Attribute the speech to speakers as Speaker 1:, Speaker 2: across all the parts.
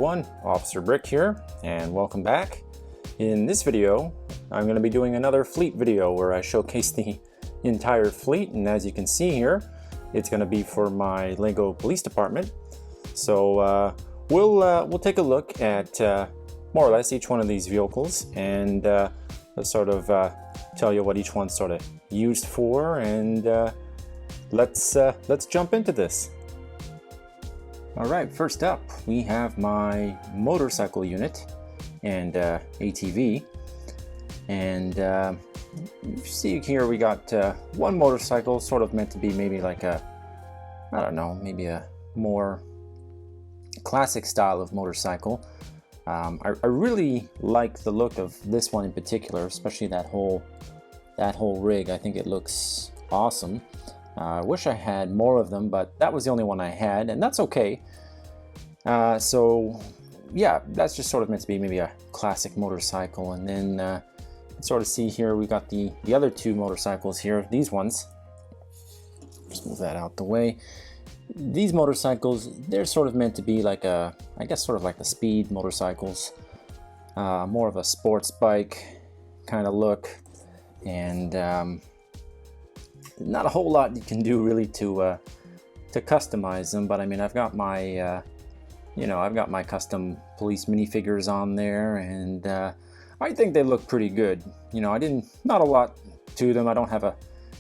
Speaker 1: everyone, Officer Brick here, and welcome back. In this video, I'm going to be doing another fleet video where I showcase the entire fleet, and as you can see here, it's going to be for my Lego Police Department. So we'll take a look at more or less each one of these vehicles, and let's sort of tell you what each one's sort of used for, and let's jump into this. Alright, first up we have my motorcycle unit and ATV, and you see here we got one motorcycle sort of meant to be maybe like a, I don't know, maybe a more classic style of motorcycle. I really like the look of this one in particular, especially that whole rig. I think it looks awesome. I wish I had more of them, but that was the only one I had, and that's okay. So yeah, that's just sort of meant to be maybe a classic motorcycle. And then sort of see here we got the other two motorcycles here, these ones. Just move that out the way. These motorcycles, they're sort of meant to be like a, I guess sort of like the speed motorcycles, more of a sports bike kind of look, and not a whole lot you can do really to customize them. But I mean, I've got my I've got my custom police minifigures on there, and I think they look pretty good. Not a lot to them. I don't have a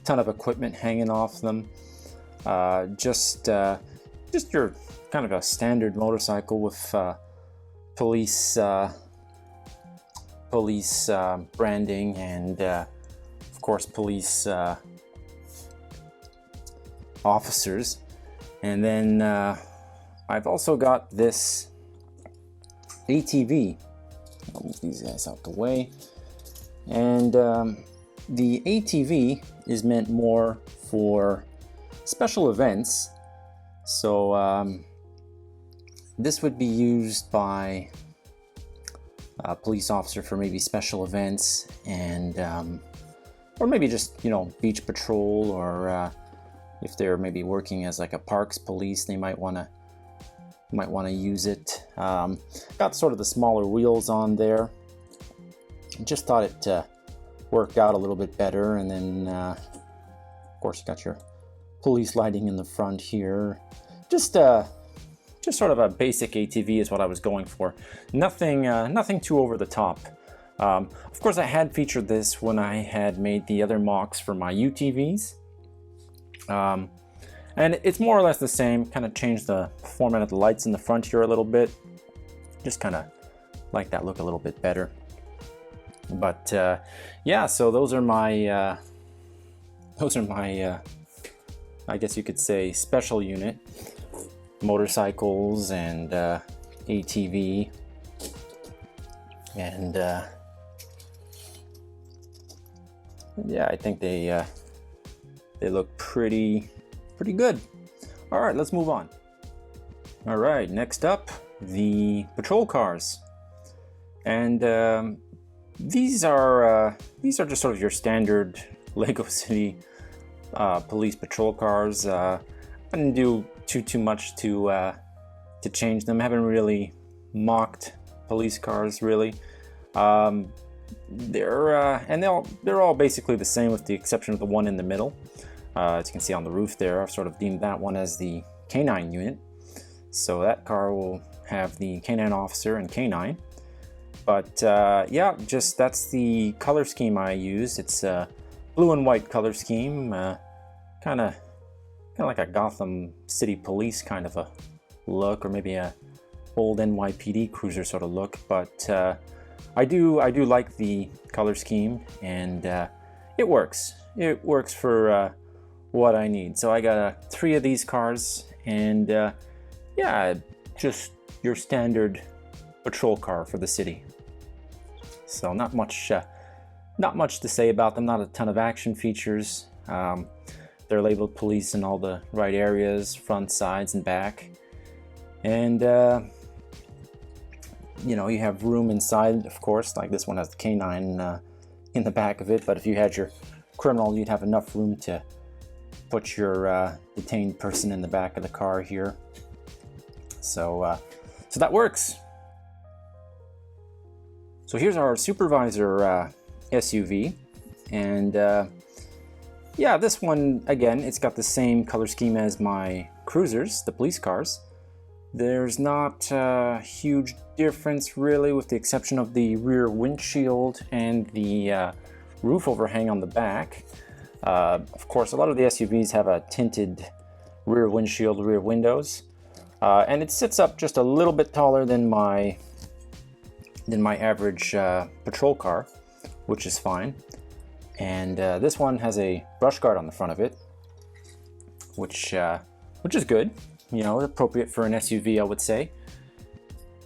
Speaker 1: ton of equipment hanging off them. Just your kind of a standard motorcycle with police branding, and of course police officers. And then I've also got this ATV. I'll move these guys out the way. And the ATV is meant more for special events. So this would be used by a police officer for maybe special events, and or maybe just beach patrol, or if they're maybe working as like a parks police, they might want to use it. Got sort of the smaller wheels on there. Just thought it worked out a little bit better. And then of course you got your police lighting in the front here. Just sort of a basic ATV is what I was going for. Nothing too over the top. Of course I had featured this when I had made the other MOCs for my UTVs. And it's more or less the same. Kind of changed the format of the lights in the front here a little bit. Just kind of like that look a little bit better. But yeah, so those are my I guess you could say special unit motorcycles and ATV, and yeah, I think they look pretty good. All right, let's move on. All right, next up, the patrol cars, and these are just sort of your standard Lego City police patrol cars. I didn't do too much to change them. I haven't really mocked police cars really. They're all basically the same, with the exception of the one in the middle. As you can see on the roof there, I've sort of deemed that one as the K9 unit. So that car will have the K9 officer and K9. But yeah, just that's the color scheme I use. It's a blue and white color scheme, kind of like a Gotham City Police kind of a look, or maybe a old NYPD cruiser sort of look. But I do like the color scheme, and it works. It works for what I need. So I got 3 of these cars, and yeah, just your standard patrol car for the city. So not much to say about them. Not a ton of action features. They're labeled police in all the right areas, front, sides, and back. And you have room inside, of course. Like this one has the K9 in the back of it. But if you had your criminal, you'd have enough room to put your detained person in the back of the car here. So that works. So here's our Supervisor SUV, and yeah, this one, again, it's got the same color scheme as my cruisers, the police cars. There's not a huge difference really, with the exception of the rear windshield and the roof overhang on the back. Of course, a lot of the SUVs have a tinted rear windshield, rear windows, and it sits up just a little bit taller than my average patrol car, which is fine. And this one has a brush guard on the front of it, which is good, you know, appropriate for an SUV, I would say.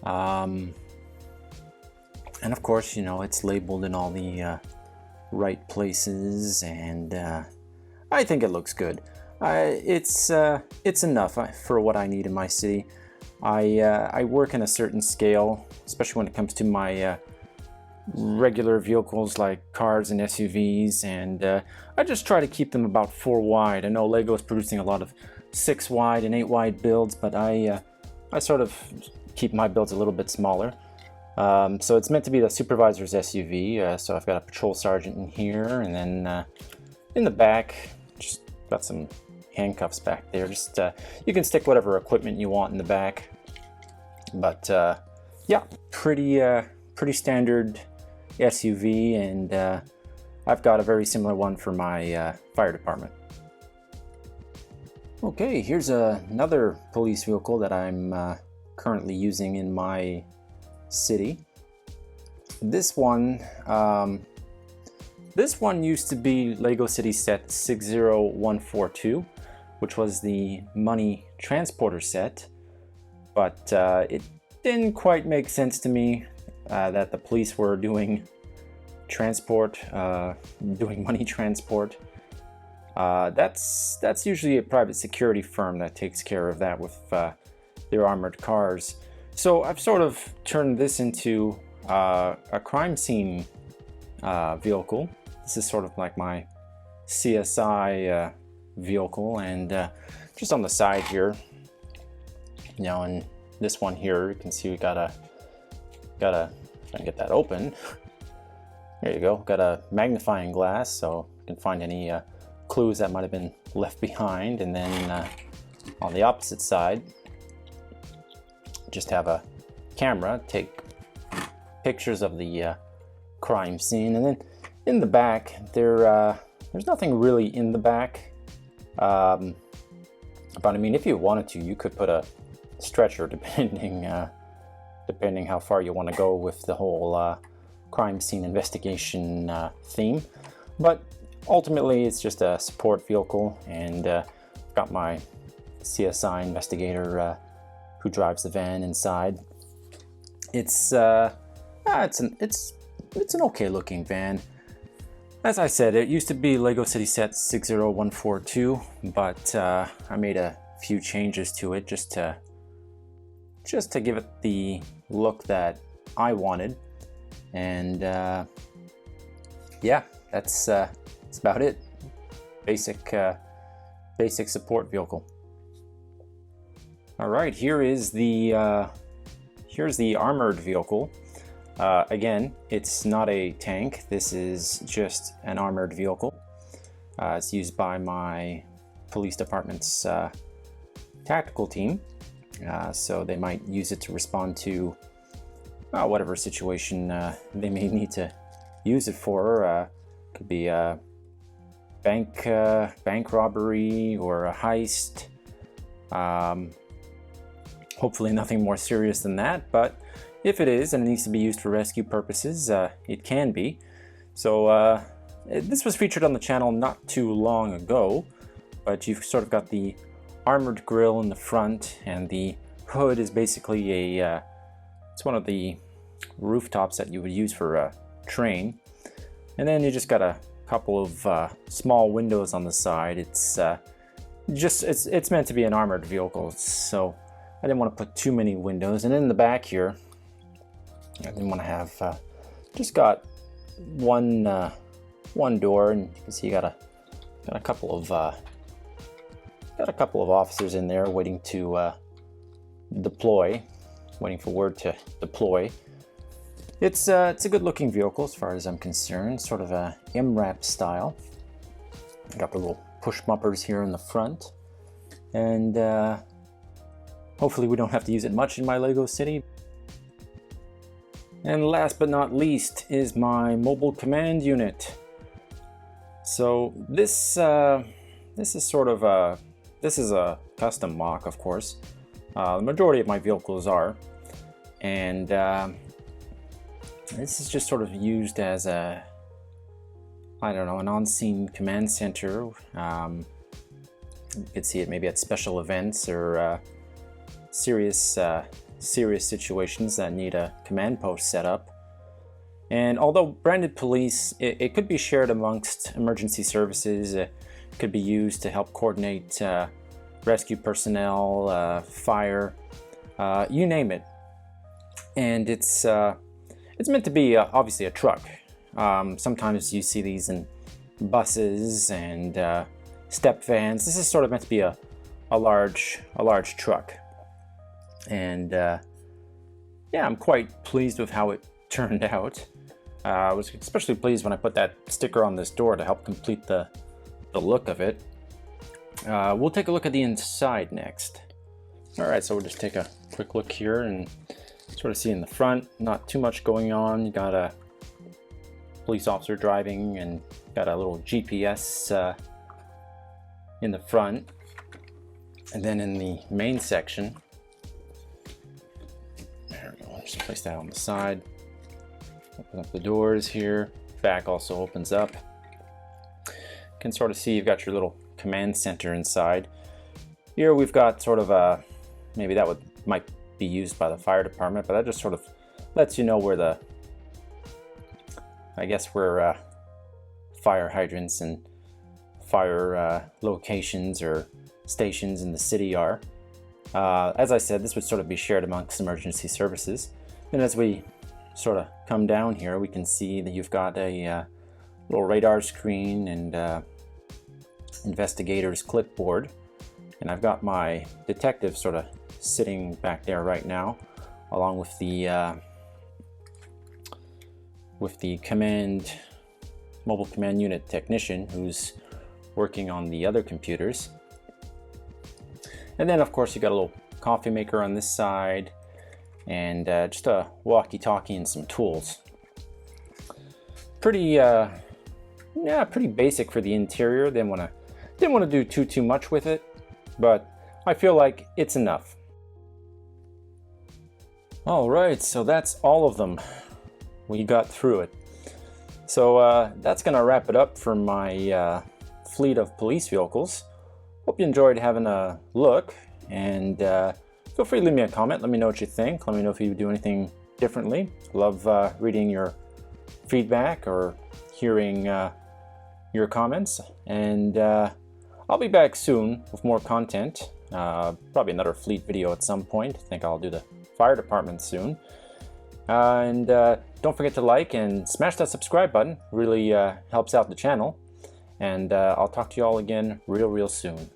Speaker 1: And of course, you know, it's labeled in all the right places, and I think it looks good. It's enough for what I need in my city. I work in a certain scale, especially when it comes to my regular vehicles like cars and SUVs, and I just try to keep them about 4 wide. I know Lego is producing a lot of 6 wide and 8 wide builds, but I sort of keep my builds a little bit smaller. So it's meant to be the Supervisor's SUV, so I've got a patrol sergeant in here, and then in the back, just got some handcuffs back there. Just you can stick whatever equipment you want in the back, but yeah, pretty standard SUV, and I've got a very similar one for my fire department. Okay, here's another police vehicle that I'm currently using in my city. This one used to be Lego City Set 60142, which was the money transporter set, but it didn't quite make sense to me that the police were doing transport, doing money transport. That's usually a private security firm that takes care of that with their armored cars. So I've sort of turned this into a crime scene vehicle. This is sort of like my CSI vehicle, and just on the side here, you know, and this one here, you can see we got a try and get that open. There you go. Got a magnifying glass, so you can find any clues that might have been left behind. And then on the opposite side, just have a camera take pictures of the crime scene. And then in the back, there's nothing really in the back. But I mean, if you wanted to, you could put a stretcher, depending how far you want to go with the whole crime scene investigation theme. But ultimately, it's just a support vehicle, and got my CSI investigator who drives the van inside. It's an okay looking van. As I said, it used to be Lego City Set 60142, but I made a few changes to it just to give it the look that I wanted. And yeah, that's about it. Basic support vehicle. All right, here's the armored vehicle. Again, it's not a tank. This is just an armored vehicle. It's used by my police department's tactical team. So they might use it to respond to whatever situation they may need to use it for. Could be a bank robbery or a heist. Hopefully nothing more serious than that, but if it is and it needs to be used for rescue purposes, it can be. So this was featured on the channel not too long ago, but you've sort of got the armored grille in the front, and the hood is basically it's one of the rooftops that you would use for a train. And then you just got a couple of small windows on the side. It's meant to be an armored vehicle, so I didn't want to put too many windows. And in the back here, I didn't want to have just got one door, and you can see you got a couple of officers in there waiting to deploy, waiting for word to deploy. It's a good looking vehicle as far as I'm concerned, sort of a MRAP style. Got the little push bumpers here in the front, and hopefully we don't have to use it much in my Lego city. And last but not least is my mobile command unit. So this is sort of a custom MOC, of course. The majority of my vehicles are, and this is just sort of used as a, I don't know, an on-scene command center. You could see it maybe at special events or serious situations that need a command post set up. And although branded police, it could be shared amongst emergency services. It could be used to help coordinate rescue personnel, fire, you name it. And it's meant to be obviously a truck. Sometimes you see these in buses and step vans. This is sort of meant to be a large truck. And yeah, I'm quite pleased with how it turned out. I was especially pleased when I put that sticker on this door to help complete the look of it. We'll take a look at the inside next. Alright, so we'll just take a quick look here and sort of see in the front, not too much going on. You got a police officer driving and got a little GPS in the front. And then in the main section, there we go, just place that on the side. Open up the doors here. Back also opens up. You can sort of see you've got your little command center inside. Here we've got sort of a, maybe that might be used by the fire department, but that just sort of lets you know where the, I guess where fire hydrants and fire locations or stations in the city are. As I said, this would sort of be shared amongst emergency services. And as we sort of come down here, we can see that you've got a little radar screen and investigator's clipboard. And I've got my detective sort of sitting back there right now, along with the mobile command unit technician who's working on the other computers. And then of course you got a little coffee maker on this side, and just a walkie-talkie and some tools. Pretty pretty basic for the interior. Didn't want to do too much with it, but I feel like it's enough. All right, so that's all of them. We got through it. So that's gonna wrap it up for my fleet of police vehicles. Hope you enjoyed having a look, and feel free to leave me a comment. Let me know what you think. Let me know if you would do anything differently. Love reading your feedback or hearing your comments. And I'll be back soon with more content. Probably another fleet video at some point. I think I'll do the fire department soon. And don't forget to like and smash that subscribe button. Really helps out the channel. And I'll talk to you all again real soon.